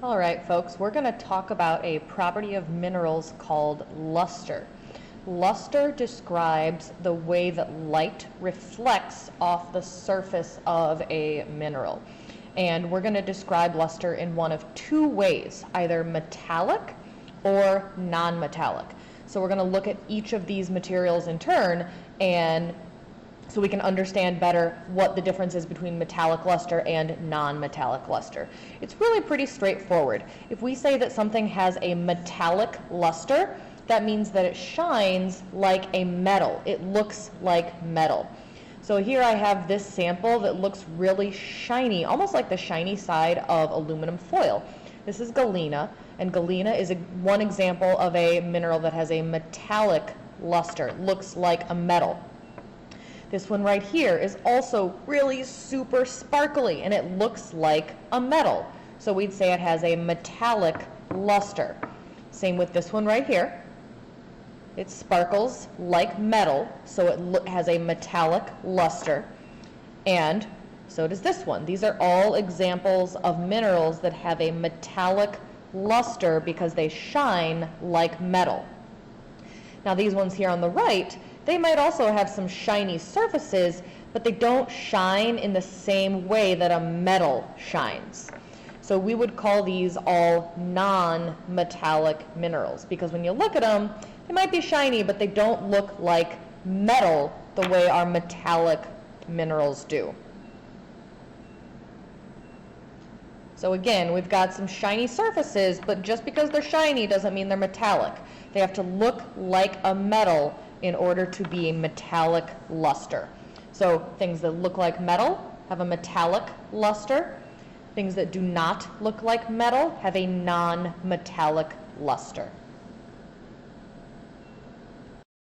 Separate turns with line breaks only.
All right, folks, we're going to talk about a property of minerals called luster. Luster describes the way that light reflects off the surface of a mineral. And we're going to describe luster in one of two ways, either metallic or non-metallic. So we're going to look at each of these materials in turn, and so we can understand better what the difference is between metallic luster and non-metallic luster. It's really pretty straightforward. If we say that something has a metallic luster, that means that it shines like a metal. It looks like metal. So here I have this sample that looks really shiny, almost like the shiny side of aluminum foil. This is galena, and galena is one example of a mineral that has a metallic luster. It looks like a metal. This one right here is also really super sparkly, and it looks like a metal. So we'd say it has a metallic luster. Same with this one right here. It sparkles like metal, so it has a metallic luster. And so does this one. These are all examples of minerals that have a metallic luster because they shine like metal. Now these ones here on the right, they might also have some shiny surfaces, but they don't shine in the same way that a metal shines. So we would call these all non-metallic minerals, because when you look at them, they might be shiny, but they don't look like metal the way our metallic minerals do. So again, we've got some shiny surfaces, but just because they're shiny doesn't mean they're metallic. They have to look like a metal in order to be a metallic luster. So things that look like metal have a metallic luster. Things that do not look like metal have a non-metallic luster.